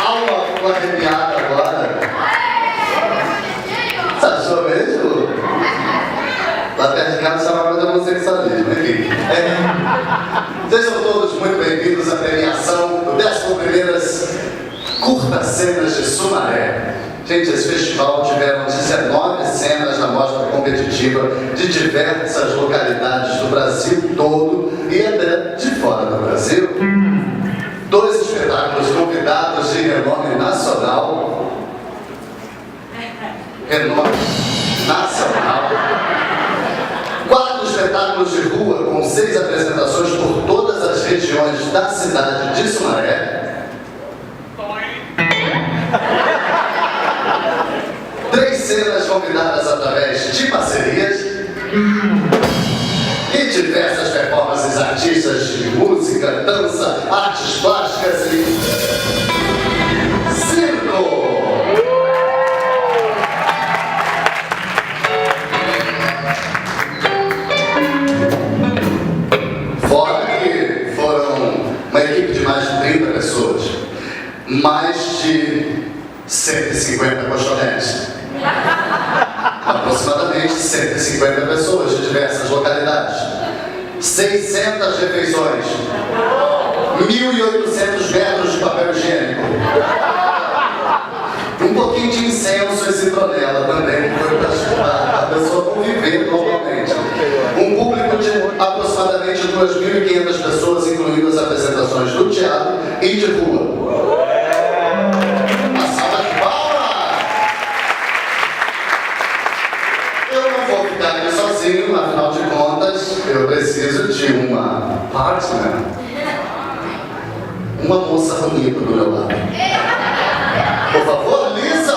alma ficou arrepiada agora. Você achou mesmo? Lá perto de casa chamava de homossexualismo, enfim. Sejam todos muito bem-vindos à premiação do 11º Curtas Cenas de Sumaré. Gente, esse festival tiveram 19 cenas na mostra competitiva de diversas localidades do Brasil todo e até de fora do Brasil. 2 espetáculos convidados de renome nacional. Renome nacional. 4 espetáculos de rua com 6 apresentações por todas as regiões da cidade de Sumaré. 3 cenas convidadas através de parcerias e diversas performances artistas de música, dança, artes plásticas e circo. Fora que foram uma equipe de mais de 30 pessoas, mais de 150 colchonetes. Aproximadamente 150 pessoas de diversas localidades, 600 refeições, 1.800 metros de papel higiênico, um pouquinho de incenso e citronela também, que foi para a pessoa conviver normalmente. Um público de aproximadamente 2.500 pessoas, incluindo as apresentações do teatro e de rua. Afinal de contas, eu preciso de uma partner, uma moça bonita do meu lado. Por favor, Lisa!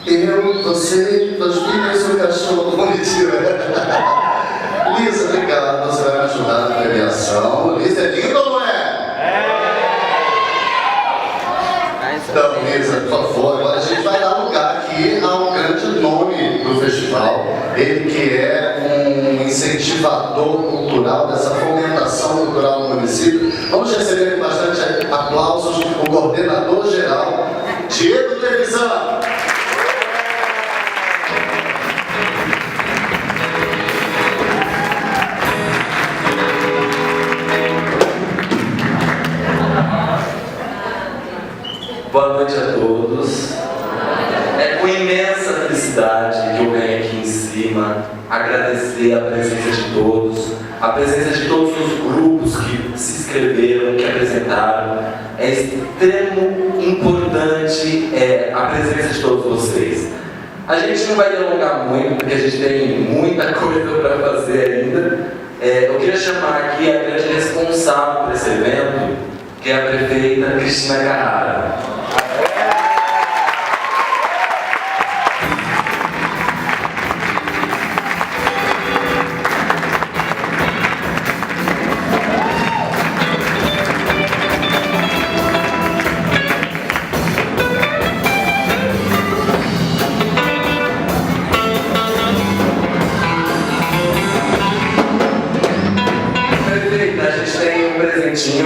Eu, você, 2 filhos e um cachorro. Mentira! Lisa, obrigado, você vai me ajudar na premiação. Lisa, é linda ou não é? Então, Lisa, por favor, agora a gente vai dar lugar aqui ao grande nome do festival. Ele que é um incentivador cultural, dessa fomentação cultural no município. Vamos receber com bastante aplausos o coordenador geral, Diego Trevisan. Boa noite a todos. É com imensa felicidade que eu venho aqui em cima agradecer a presença de todos, a presença de todos os grupos que se inscreveram, que apresentaram. É extremo importante a presença de todos vocês. A gente não vai delongar muito, porque a gente tem muita coisa para fazer ainda. Eu queria chamar aqui a grande responsável por esse evento, que é a prefeita Cristina Carrara.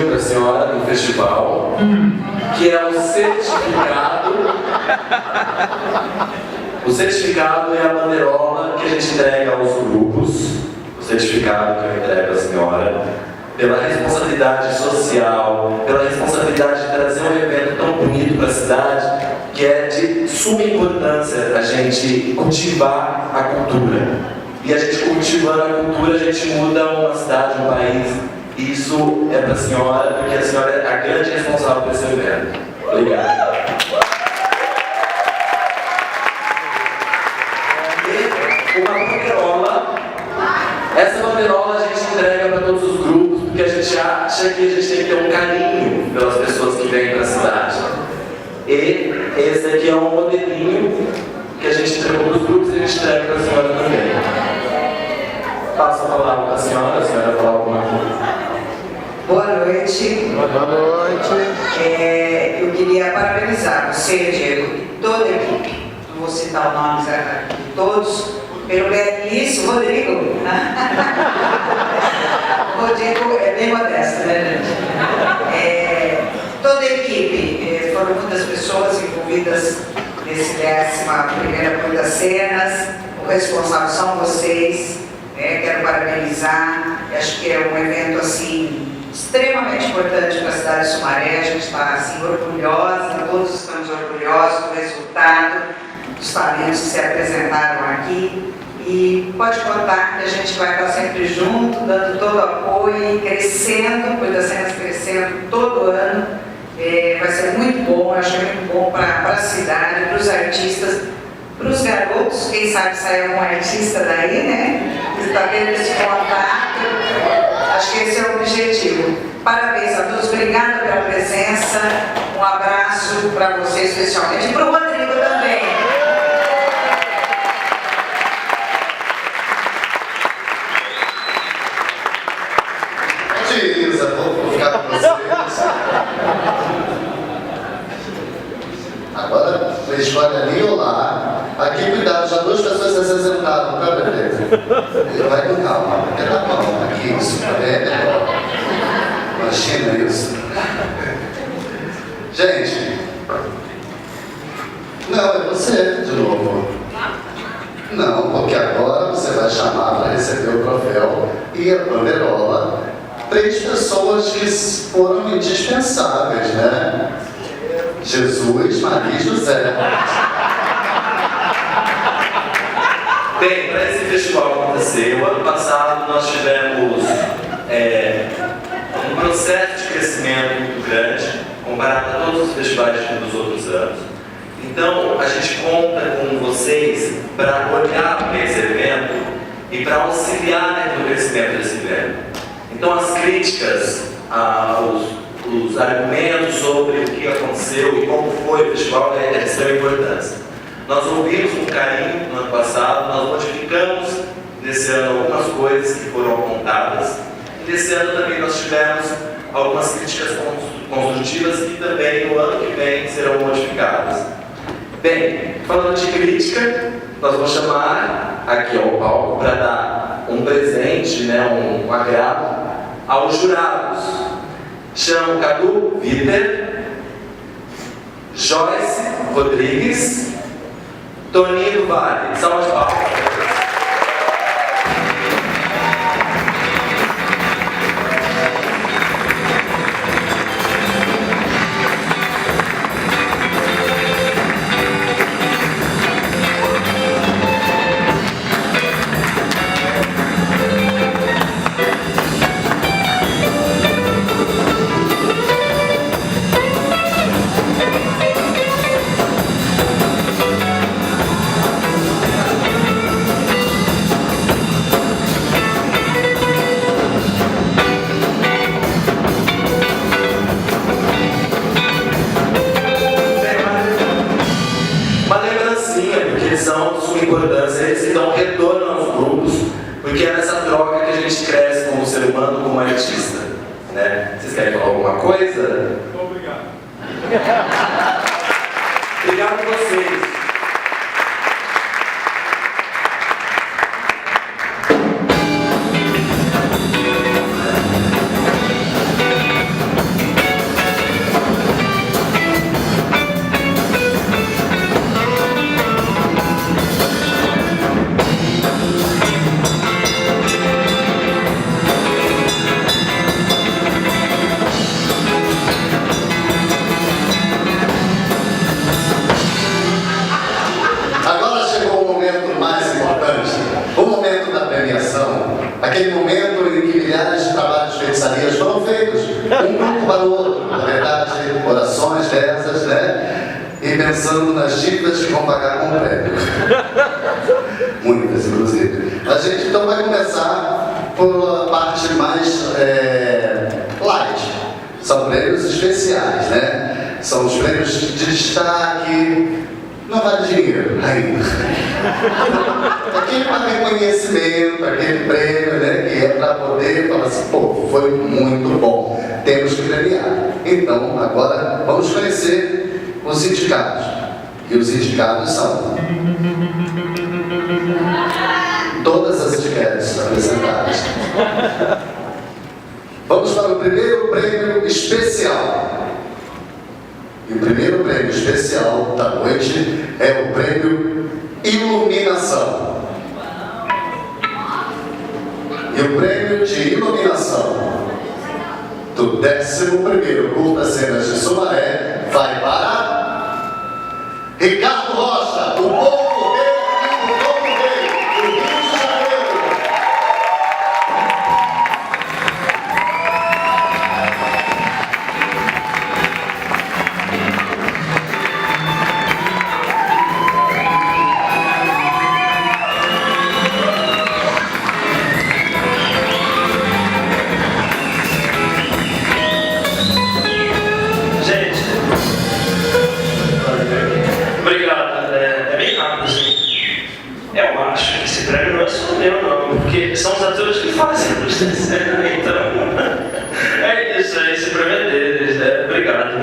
Para a senhora no festival, que é o certificado. O certificado é a bandeirola que a gente entrega aos grupos. O certificado que eu entrego à senhora, pela responsabilidade social, pela responsabilidade de trazer um evento tão bonito para a cidade, que é de suma importância a gente cultivar a cultura. E a gente cultivando a cultura, a gente muda uma cidade, um país. Isso é para a senhora, porque a senhora é a grande responsável por esse evento. Obrigado. E uma bandeirola. Essa bandeirola a gente entrega para todos os grupos, porque a gente acha que a gente tem que ter um carinho pelas pessoas que vêm para a cidade. E esse aqui é um modelinho que a gente entregou para os grupos e a gente entrega para a senhora também. Passo a palavra para a senhora vai falar alguma coisa. Boa noite. Boa noite. Eu queria parabenizar você, Diego, e toda a equipe, por vou citar os nomes aqui de todos, pelo belíssimo Rodrigo. O Rodrigo é bem modesto, né, gente? Toda a equipe, foram muitas pessoas envolvidas nesse 11ª Clube das Cenas. O responsável são vocês. Quero parabenizar. Acho que é um evento assim extremamente importante para a cidade de Sumaré. A gente está assim orgulhosa, todos estamos orgulhosos do resultado, dos talentos que se apresentaram aqui. E pode contar que a gente vai estar sempre junto, dando todo o apoio e crescendo, Clube das Cenas crescendo todo ano. Vai ser muito bom, eu acho muito bom para a cidade, para os artistas, para os garotos, quem sabe sair algum artista daí, né? Que está tendo esse contato. Acho que esse é o objetivo. Parabéns a todos, obrigada pela presença, um abraço para você especialmente e para o Rodrigo também. Isa, vou ficar com vocês. Agora, você escolhe ali ou lá. Aqui, cuidado, já 2 pessoas se sentaram, tá, beleza? Ele vai com calma, porque na mão, aqui, isso é melhor. Imagina isso. Gente, não, é você, de novo. Não, porque agora você vai chamar para receber o troféu e a banderola 3 pessoas que foram indispensáveis, né? Jesus, Maria e José. Bem, para esse festival acontecer, o ano passado nós tivemos um processo de crescimento muito grande, comparado a todos os festivais dos outros anos. Então, a gente conta com vocês para olhar para esse evento e para auxiliar no crescimento desse evento. Então, as críticas, os argumentos sobre o que aconteceu e como foi o festival é de extrema importância. Nós ouvimos com carinho no ano passado, nós modificamos nesse ano algumas coisas que foram apontadas, e nesse ano também nós tivemos algumas críticas construtivas que também no ano que vem serão modificadas. Bem, falando de crítica, nós vamos chamar aqui ao palco para dar um presente, né, um agrado aos jurados. Chamo Cadu Viter, Joyce Rodrigues, Toninho Vale. Salve de palmas. Eles que dão retorno aos grupos, porque é nessa troca que a gente cresce como ser humano, como artista, né? Vocês querem falar alguma coisa? Obrigado. Obrigado a vocês. Aquele momento em que milhares de trabalhos de feitiçarias foram feitos, um grupo para o outro, na verdade, orações dessas, né? E pensando nas dívidas que vão pagar com o prêmio. Muitas, inclusive. A gente então vai começar por a parte mais light. São prêmios especiais, né? São os prêmios de destaque. Não vale dinheiro ainda. Aquele para reconhecimento, aquele prêmio, né, que é para poder falar assim, pô, foi muito bom, temos que premiar. Então, agora vamos conhecer os sindicatos. E os indicados são todas as etiquetas apresentadas. Vamos para o primeiro prêmio especial. E o primeiro prêmio especial da noite é o prêmio Iluminação. E o prêmio de iluminação do 11º Curta-Cenas de Sumaré vai para Ricardo Rocha, do Povo Rei e do Povo Rei, do Rio de Janeiro. Porque são os atores que fazem a cena, então é isso, esse prêmio é deles, né? Obrigado.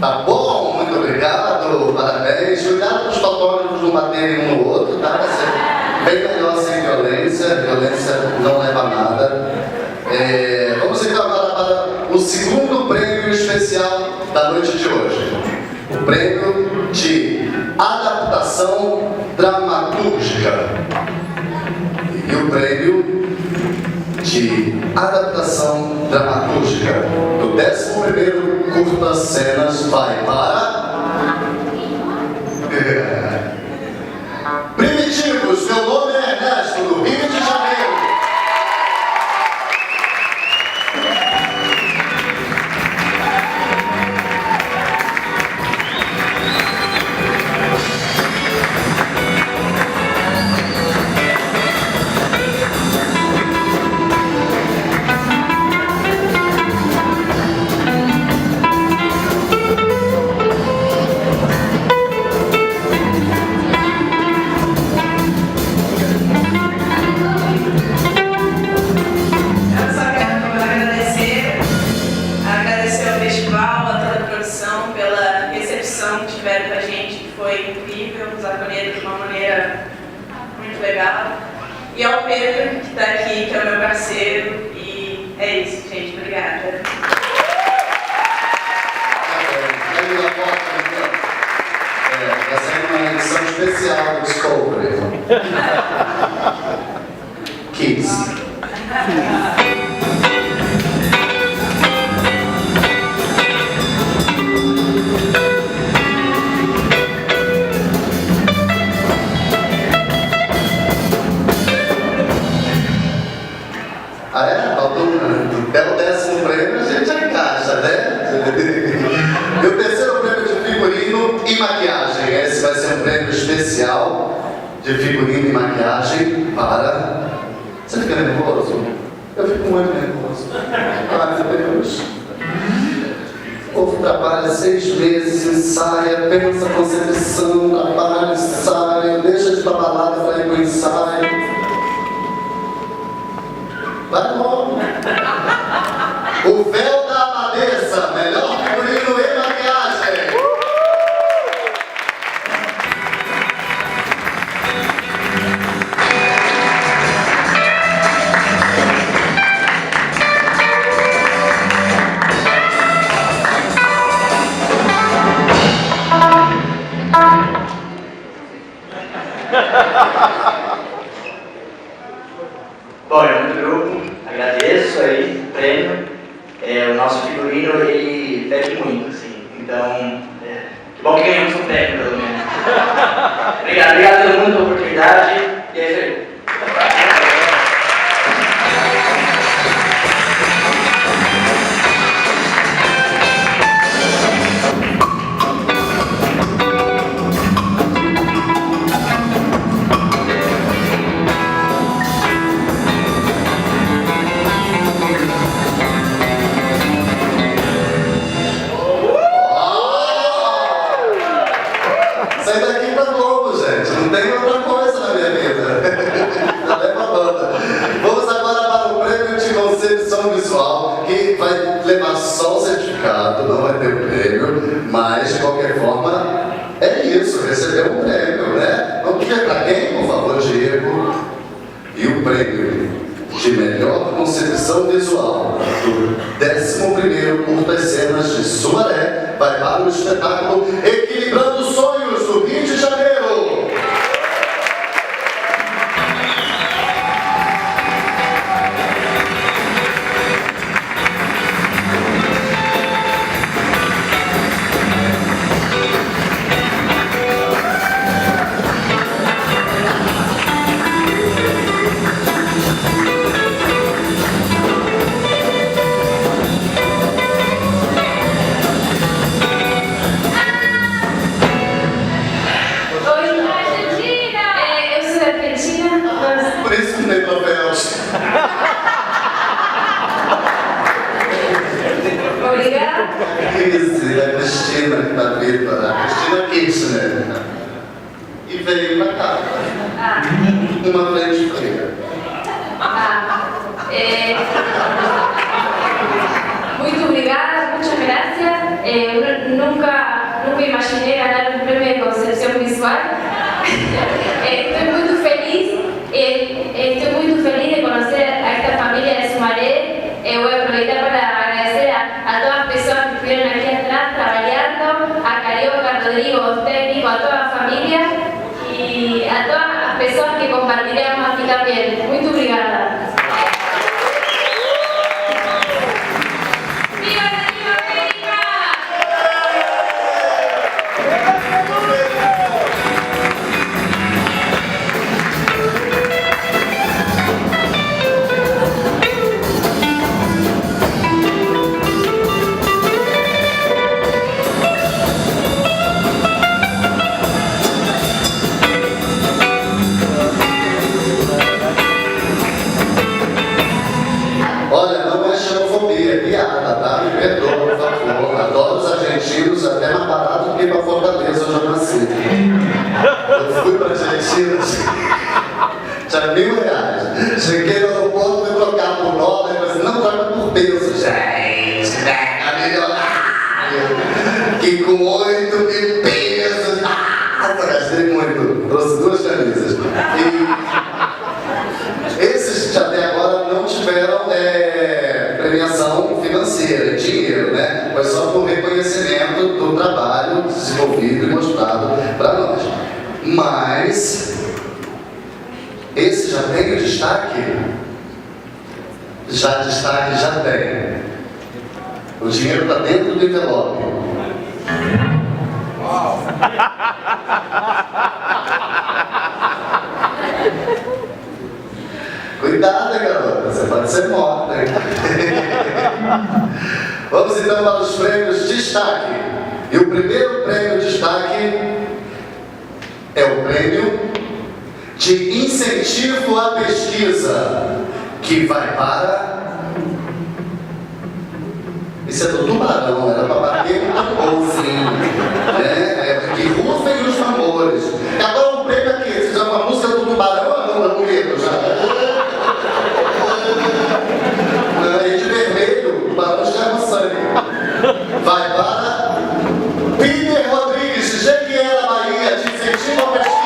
Tá bom, muito obrigado, parabéns. Cuidado para os fotógrafos não baterem um no outro, tá? Vai ser bem melhor sem violência, violência não leva a nada. Vamos então para o segundo prêmio especial da noite de hoje. O prêmio de adaptação dramatúrgica. E o prêmio de adaptação dramatúrgica do 11º Curta-Cenas vai para Primitivos. Meu nome é Ernesto, do Rio de Janeiro. E ao Pedro, que está aqui, que é o meu parceiro, e é isso, gente. Obrigada. Vai sair uma edição especial do Discovery. Kids. Até o 10º prêmio a gente já encaixa, né? E o terceiro prêmio de figurino e maquiagem. Esse vai ser um prêmio especial de figurino e maquiagem para... Você fica nervoso? Eu fico muito nervoso. Ai, meu Deus. O povo trabalha 6 meses, ensaia, pensa a concepção, trabalha, ensaia, deixa de ir pra balada para ir pro ensaio. Vai logo. O Véu da Abadesa, melhor figurino e maquiagem. Bom, eu no grupo agradeço aí o prêmio. O nosso figurino, ele pede muito, assim. Então, que bom que ganhamos um prêmio, pelo menos. Obrigado a todo mundo pela oportunidade. E é isso aí. veio pra cá. Uma frente fria. Muito obrigada, muchas gracias. Nunca imaginé ganar un premio de concepción visual. Estoy muy feliz de conocer a esta familia de Sumaré. Voy a aprovechar para agradecer a todas las personas que estuvieron aquí atrás trabajando, a Carioca, a Rodrigo, técnico, a toda la familia y a todas las personas que compartiremos aquí también. Muy obrigada. Olha, não é xenofobia, é piada, tá? Me perdoa, por favor. Adoro os argentinos, até mais barato do que pra Fortaleza, eu já nasci. Eu fui pra Argentina, tinha R$1.000. Cheguei no aeroporto, fui trocar por dólar, e falei, não troca por peso, gente, mega milionário, que com 8.000 pesos, gastei muito, trouxe 2 camisas. Esses até agora não tiveram premiação financeira, dinheiro, né? Foi só por reconhecimento do trabalho desenvolvido e mostrado para nós. Mas esse já tem o destaque? Destaque já tem. O dinheiro está dentro do envelope. Cuidado, garota, você pode ser morta, hein? Vamos então para os prêmios destaque. E o primeiro prêmio destaque é o prêmio de incentivo à pesquisa, que vai para... Isso é do tubarão, era para bater no golzinho, né? Que rufem os tambores. Agora o prêmio aqui, vocês fizeram uma música do tubarão ou não, da mulher? De vermelho, para o chama sangue. Vai para Peter Rodrigues, de Jequiera, Bahia, de incentivo à pesquisa.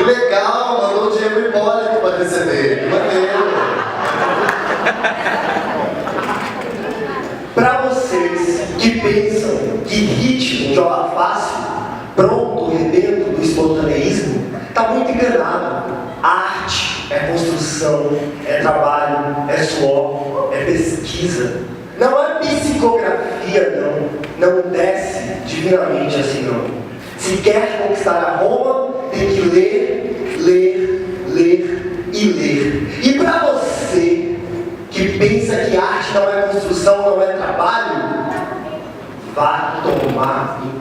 Legal, mandou o Diego Hipólito para receber. Que maneiro. Para vocês que pensam que ritmo joga fácil, pronto, rebento do espontaneísmo, tá muito enganado. Arte é construção, é trabalho, é suor, é pesquisa. Não é psicografia, não. Não desce divinamente assim, não. Se quer conquistar a Roma, tem que ler, ler, ler e ler. E para você que pensa que arte não é construção, não é trabalho, vá tomar no cu.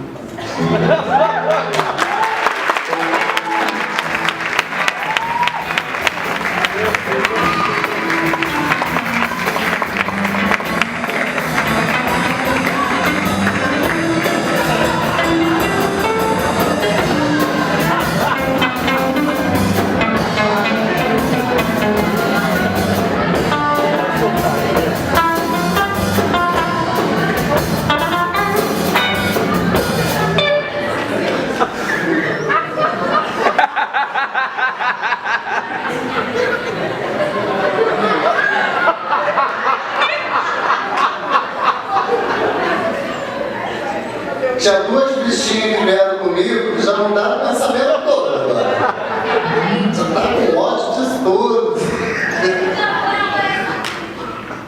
Tinha 2 bichinhos que vieram comigo que já não deram o pensamento todo agora. Já tá com ódio disso tudo.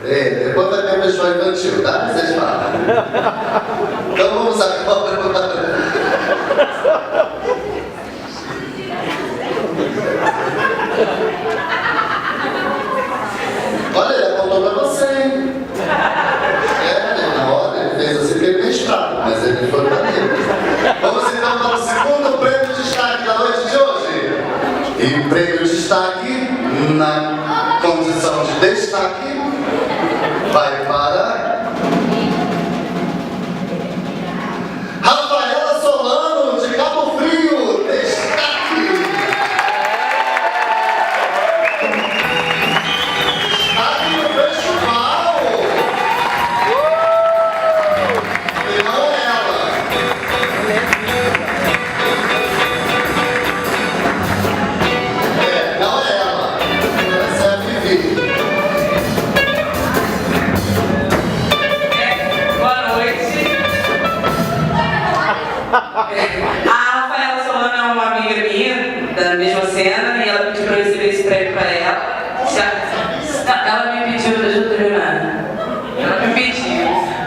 Depois vai ter um festival infantil, tá? Vocês falam. Então vamos agora. Olha, ele apontou pra você, hein?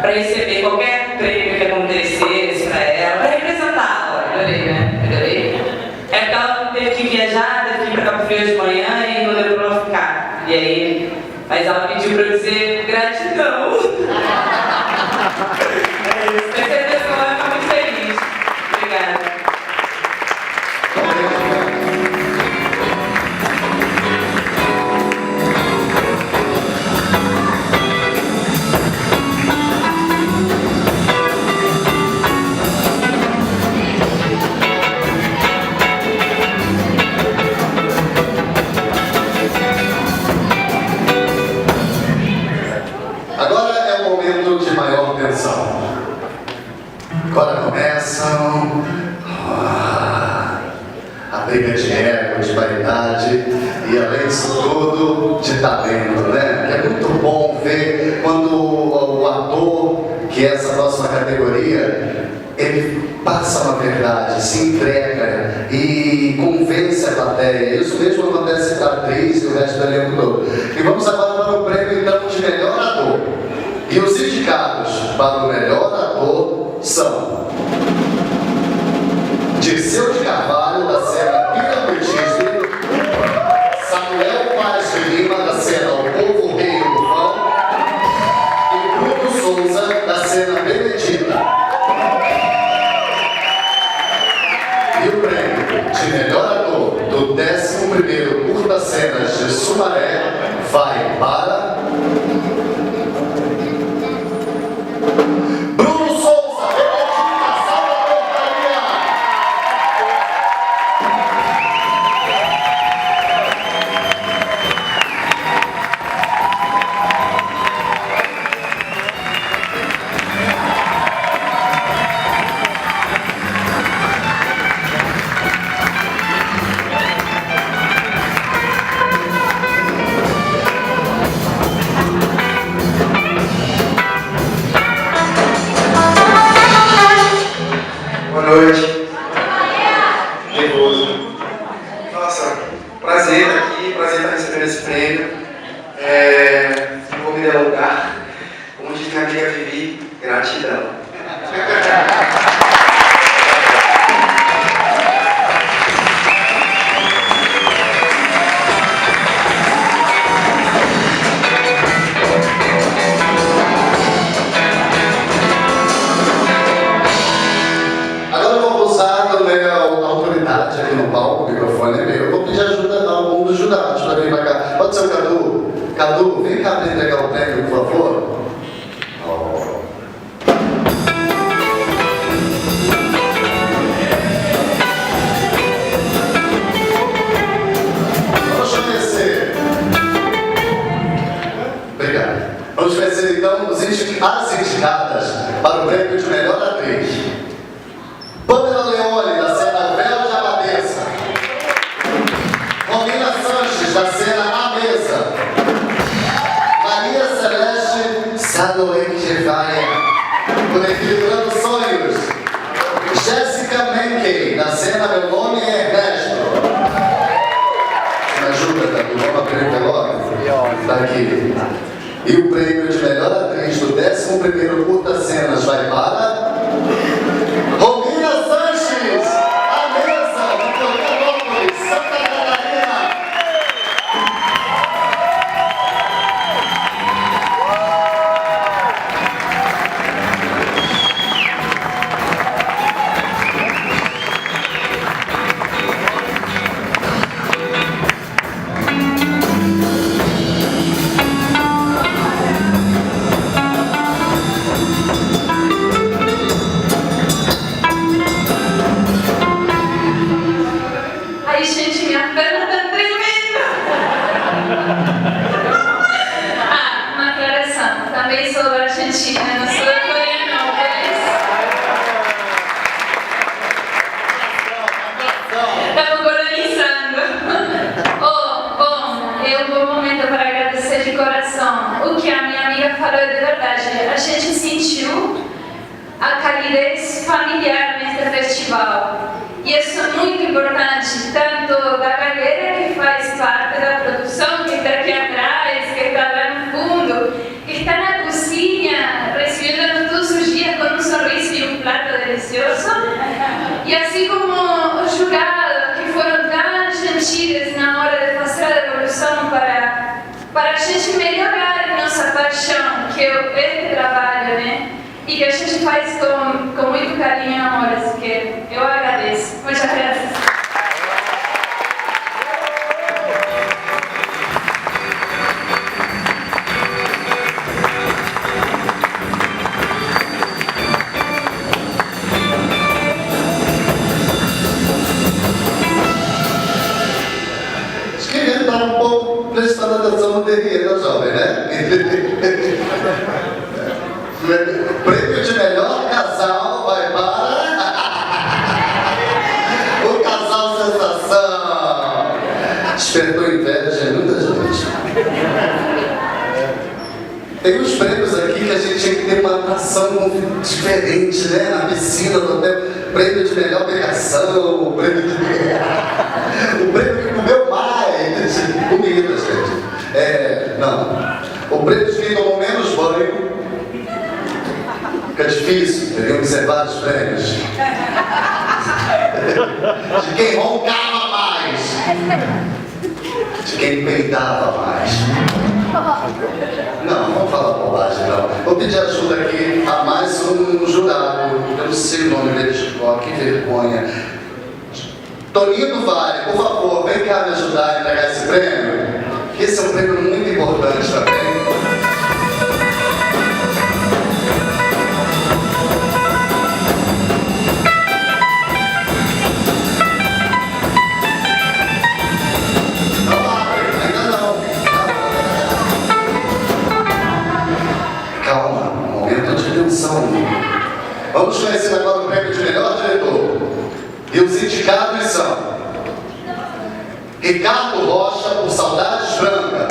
para receber qualquer prêmio que acontecesse para ela, para representá-la. Melhorei, né? Melhorei. É porque ela teve que viajar, teve que ir para Cabo Frio de manhã e não deu para ela ficar. E aí, mas ela pediu para eu dizer gratidão. É isso. Essa pessoa vai ficar muito feliz. Obrigada. Agora é o momento de maior tensão. Agora começam a briga de ego, de vaidade e, além disso tudo, de talento, né? Que é muito bom ver quando o ator, que é essa próxima categoria, ele passa uma verdade, se entrega e convence a plateia. Isso mesmo acontece com a atriz e o resto do elenco todo. E vamos agora para o prêmio então de melhor ator. E os indicados para o melhor ator são Dirceu de Carvalho, da cena Vila do Disney, Samuel Paz de Lima, da cena O Povo Rei do Fão, e Bruno Souza, da cena Benedita. E o prêmio de melhor ator do 11º Curta Cenas de Sumaré vai para Bruno Souza, Benedita, Salvador Bahia. Boa noite. Nervoso. Nossa, prazer estar aqui, prazer estar recebendo esse prêmio. Não vou me delongar. Como diz minha amiga Vivi, gratidão. Agora eu vou usar também a autoridade aqui no palco, o microfone é meu. Eu vou pedir ajuda a algum dos jurados para vir para cá. Pode ser o Cadu? Cadu, vem cá para entregar o prêmio, por favor. Vamos conhecer. Obrigado. Vamos conhecer então as indicadas para o prêmio de melhor atriz. Pamela Leone, da cena Véu de Abadesa. Romina Sanches, da cena A Mesa. Maria Celeste Sadoengevaia, por Equilibrando Sonhos. Jéssica Menckey, da cena Meu Nome é Ernesto. Me ajuda, Cadu, vamos aprender logo? Está aqui. E o prêmio de melhor atriz do 11º Curta Cenas vai para Romina Sanches, A Mesa, de Florianópolis, Santa Catarina. Ai, gente, minha perna tá tremenda. Uma aclaração. Também sou argentina, não sou de Florianópolis. Estamos colonizando. Bom, é um bom momento para agradecer de coração. O que a minha amiga falou é de verdade. A gente sentiu a calidez familiar neste festival. E isso é muito importante, tanto da galera que faz parte da produção, que está aqui atrás, que está lá no fundo, que está na cozinha, recebendo sentiu esse trabalho, né? E que a gente faz com muito carinho e amor, assim que eu agradeço. Muitas graças. Acho que ele está um pouco prestando atenção no derrière da jovem, né? Prêmio de melhor casal vai para o casal sensação. Despertou inveja em muita gente. Tem uns prêmios aqui que a gente tinha que ter uma atração diferente, né? Na piscina do hotel. Prêmio de melhor pegação, o prêmio que comeu mais. Comida, gente. Não. O prêmio de quem tomou menos banho. Fica difícil, teriam que ser vários prêmios. De quem roncava mais. De quem peidava mais. Não vamos falar bobagem, não. Vou pedir ajuda aqui a mais um jurado. Eu não sei o nome dele de cor, que vergonha. Toninho do Vale, por favor, vem cá me ajudar a entregar esse prêmio. Esse é um prêmio muito importante também. Vamos conhecer agora o prêmio de melhor diretor. E os indicados são Ricardo Rocha, por Saudades Branca,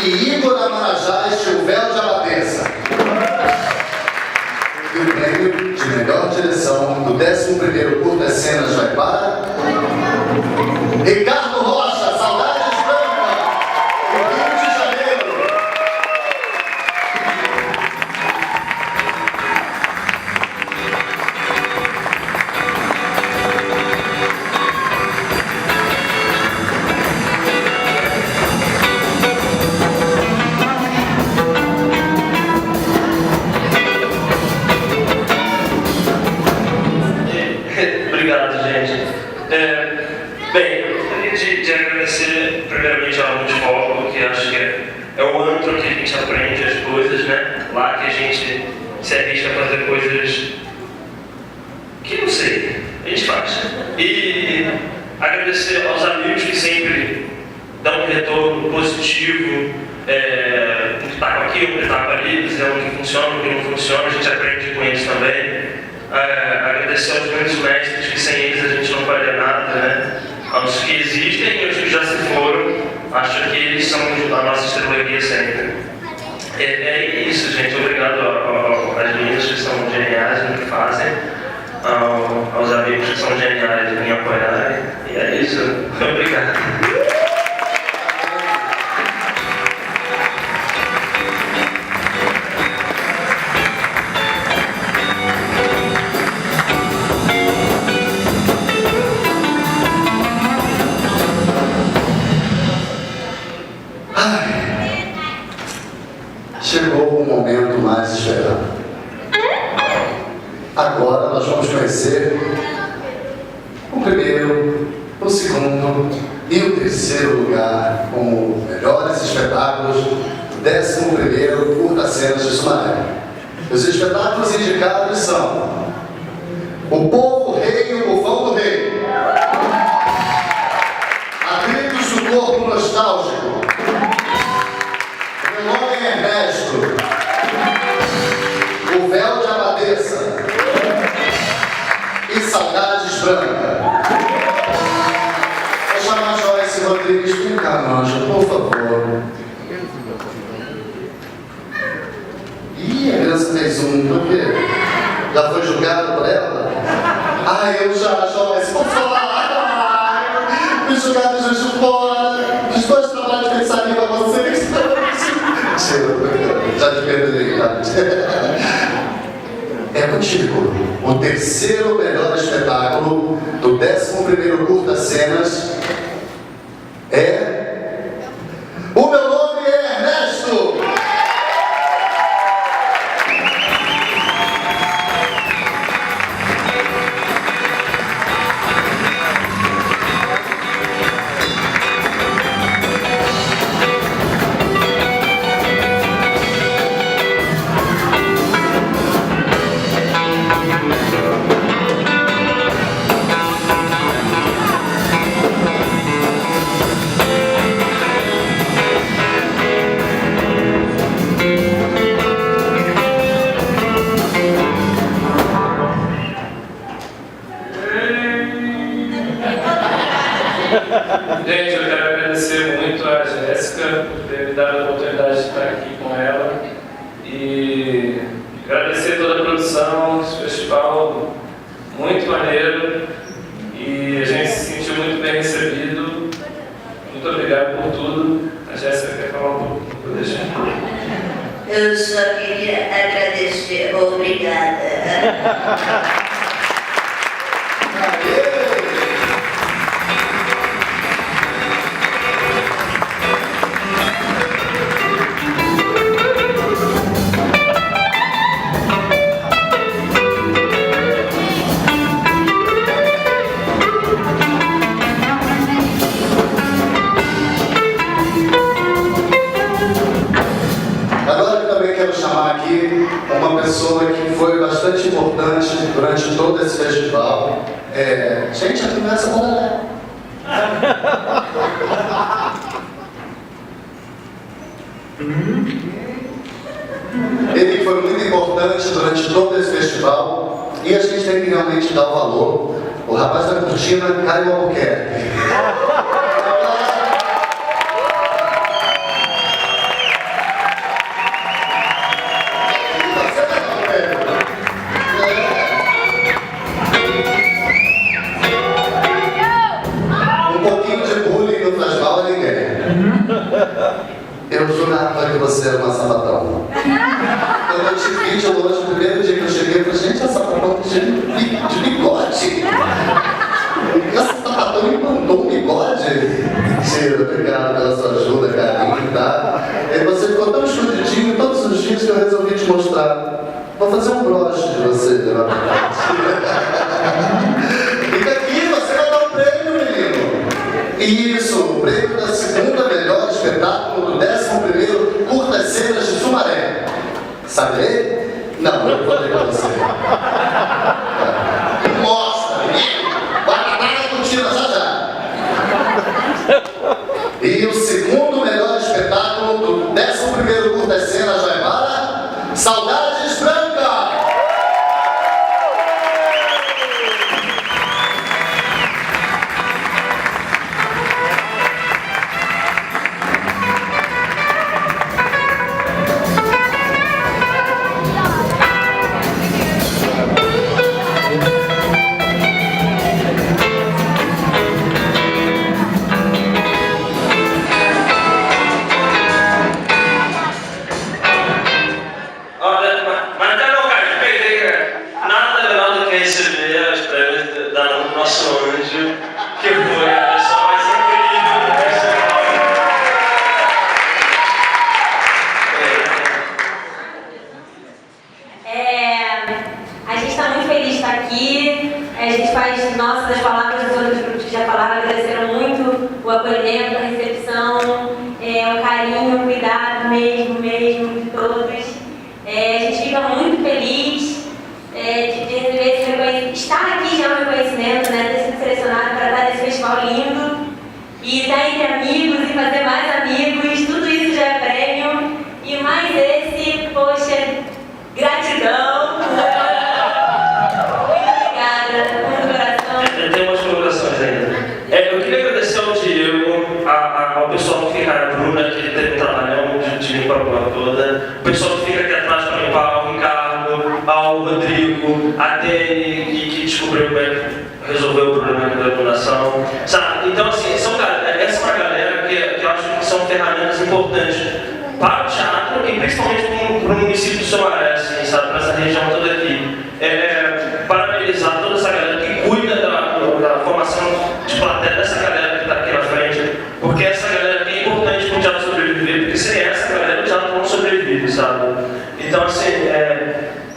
e Igor Amarajás, O Véu de Abadesa. E o prêmio de melhor direção do 11º Curtas Cenas vai para Ricardo Rocha, Saudades Branca, Rio de Janeiro. Obrigado, gente. Bem, gostaria de agradecer primeiramente ao Multifoco, que acho que é o antro que a gente aprende as coisas, né? Lá que a gente se arrisca a fazer coisas que não sei, a gente faz. E agradecer aos amigos que sempre dão um retorno positivo, um pitaco aqui, um pitaco ali, dizendo o que funciona, o que não funciona, a gente aprende com eles também. Agradecer aos grandes mestres, que sem eles a gente não faria nada, né? Aos que existem e aos que já se foram, acho que eles são a nossa estrela sempre. É isso, gente. Obrigado às meninas que são geniais no que fazem, aos amigos que são geniais em me apoiarem. E é isso. Obrigado. Chegou o momento mais esperado. Agora nós vamos conhecer o primeiro, o segundo e o terceiro lugar como melhores espetáculos do 11º Curtas Cenas de Sumaré. Os espetáculos indicados são O Povo Rei e o Bufão do Rei, Atritos do Corpo Nostálgico, Meu Nome é Ernesto, O Véu de Abadesa e Saudades Branca. Vou chamar a Joyce Rodrigues com Camanjo, por favor. Ih, a criança fez por quê? Já foi julgada por ela? Eu já, Joyce, por falar. Fui julgado de justo fora. Os dois trabalhos de pensaria pra vocês. Já te perdoei, tá? É contigo. O terceiro melhor espetáculo do 11º Curtas Cenas é O Meu Nome é Ernesto. Eu só queria agradecer. Obrigada. Agora eu também quero chamar aqui uma pessoa que foi bastante importante durante todo esse festival. Gente, a conversa bora lá. Ele foi muito importante durante todo esse festival e a gente tem que realmente dar o valor. O rapaz da cortina, Caio Albuquerque. Eu jurava que você era uma sapatão. Quando eu te vi de longe, o primeiro dia que eu cheguei, eu falei, gente, essa sapatão de bigode. Essa sapatão me mandou um bigode. Mentira, obrigado pela sua ajuda, carinho, tá? E você ficou tão escondidinho todos os dias que eu resolvi te mostrar. Vou fazer um broche de você, na verdade. Fica aqui, você vai dar um prêmio, menino. Isso, o prêmio da segunda melhor espetáculo do 11º Curtas Cenas de Sumaré. Sabe ler? Não, eu vou ler pra você. Mostra, menino! Vai acabar na cortina já. E o segundo melhor espetáculo do 11º Curtas Cenas vai para Saudades Brancas!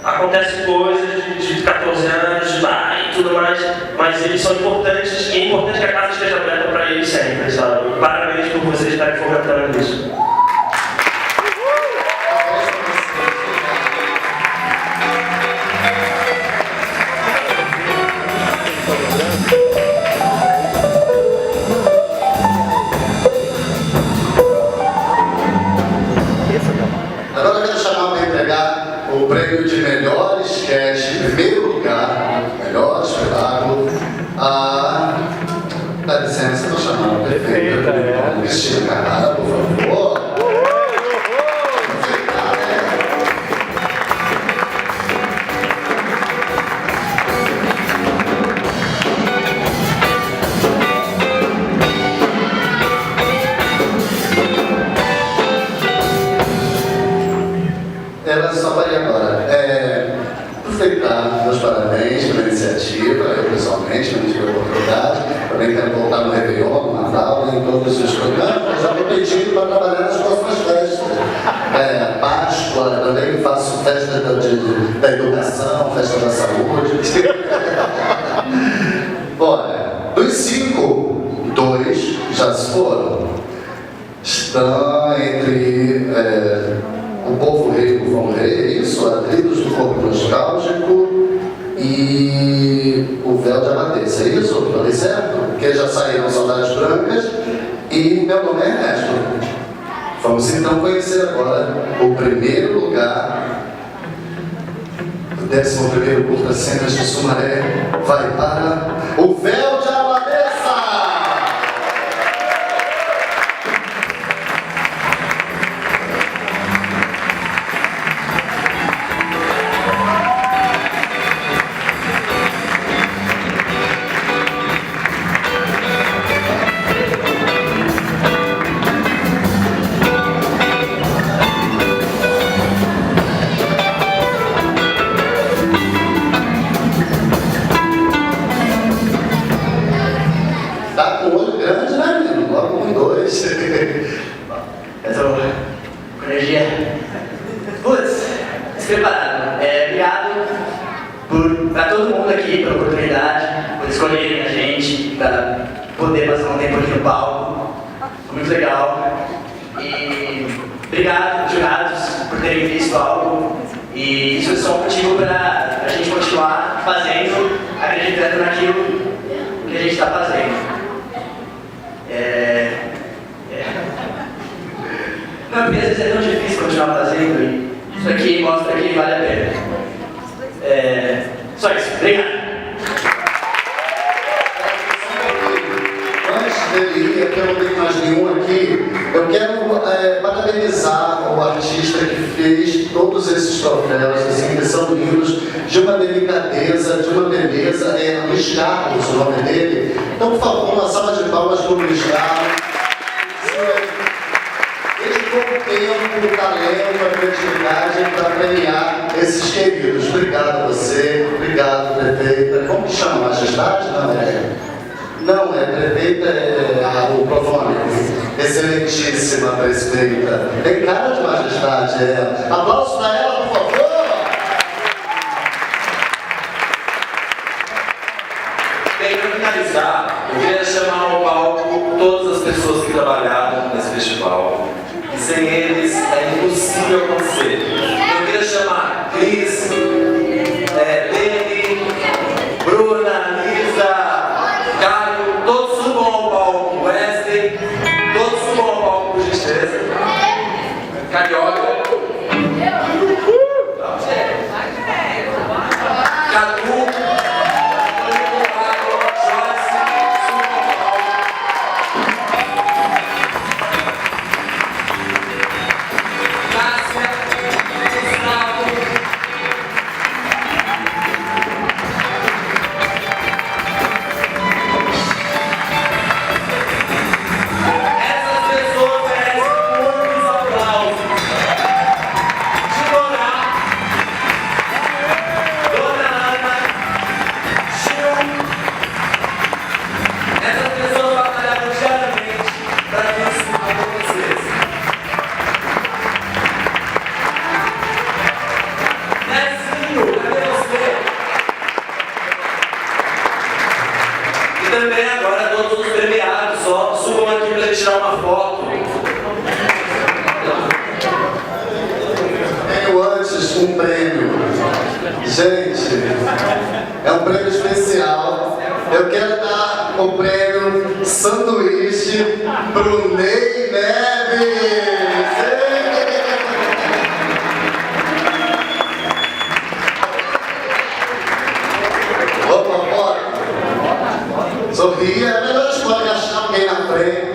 Acontecem coisas de 14 anos, e tudo mais, mas eles são importantes e é importante que a casa esteja aberta para eles sempre, sabe? Parabéns por vocês estarem fomentando isso. Agora eu quero chamar para entregar o prêmio de melhor sketch, em primeiro lugar, melhor espetáculo. Dá licença, estou chamando perfeito. Cristina Carrara, por favor. Era só para ir agora. Aproveitar meus parabéns pela iniciativa, eu pessoalmente, não tive a oportunidade. Também quero voltar no Réveillon, no Natal, em todos os programas. Eu já estou pedindo para trabalhar nas próximas festas. Páscoa, também faço festa da educação, festa da saúde. Olha, dos 5, 2 já se foram. Está entre o povo rei e o povão rei, é isso? Atritos do corpo nostálgico e o véu de abadeça, é isso? Falei certo? Porque já saíram Saudades Brancas e meu nome é Ernesto. Vamos então conhecer agora o primeiro lugar do 11º Curta-Cenas de Sumaré. Vai para o véu de abadeça! Eu tô com energia. Putz, despreparado. Obrigado pra todo mundo aqui, pela oportunidade, por escolherem a gente, para poder passar um tempo aqui no palco. Foi muito legal. E obrigado, jurados, por terem visto algo. E isso é só um motivo para a gente continuar fazendo, acreditando naquilo que a gente está fazendo. Não, porque às vezes é tão difícil continuar fazendo e isso aqui mostra que vale a pena. Só isso. Obrigado. Antes dele ir, porque eu não tenho mais nenhum aqui, eu quero parabenizar o artista que fez todos esses troféus, assim, que são lindos, de uma delicadeza, de uma beleza. Luiz Carlos, o nome dele. Então, por favor, uma salva de palmas para o Luiz Carlos. Dedicou o tempo, o talento, a criatividade para premiar esses queridos. Obrigado a você, obrigado, prefeita. Como que chama? Majestade? Não é prefeita, é o provônico. Excelentíssima prefeita. Tem cara de majestade ela. Aplausos para ela, por favor. Bem, para finalizar, eu queria chamar ao palco todas as pessoas que trabalharam nesse festival. E sem eles é impossível acontecer. Eu queria chamar Cris, Dani, Bruna, Lisa, Caio, todos subam ao palco. Wesley, todos subam ao palco, por gentileza. Carioca. Cadu. Também agora todos os premiados, só subam aqui para gente tirar uma foto. Tenho antes um prêmio. Gente, é um prêmio especial. Eu quero dar o prêmio sanduíche pro Ney Neves. Opa, bora. Sorria, é melhor escolher achar alguém na frente.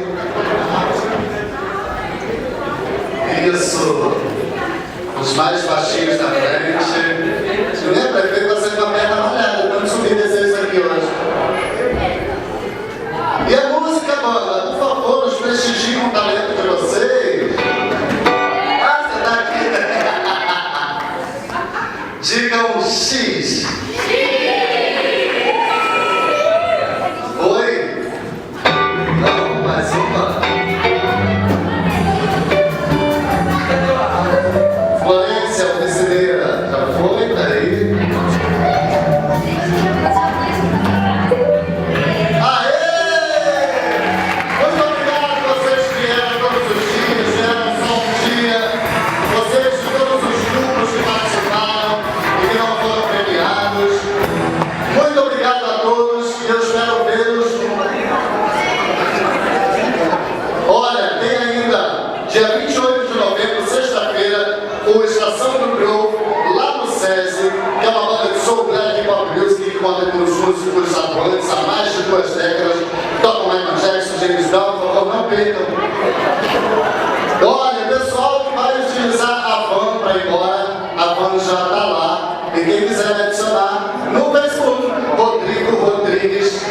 Isso. Os mais baixinhos na frente. Não é, prefeito, você com a perna molhada. Vamos subir e descer isso aqui hoje. E a música, banda, por favor, nos prestigiem o talento de vocês. Ah, você tá aqui. Digam X. Oi? Não, mais uma. Florência, Alvecideira, já foi? Tá aí. Dia 28 de novembro, sexta-feira, o Estação do Grove, lá no SESI, que é uma banda de soul, black e pop music que conta com os músicos atuantes há mais de 2 décadas, tocam Michael Jackson, James Brown, por favor, não percam. Olha, pessoal que vai utilizar a van para ir embora, a van já está lá, e quem quiser me adicionar no Facebook, Rodrigo Rodrigues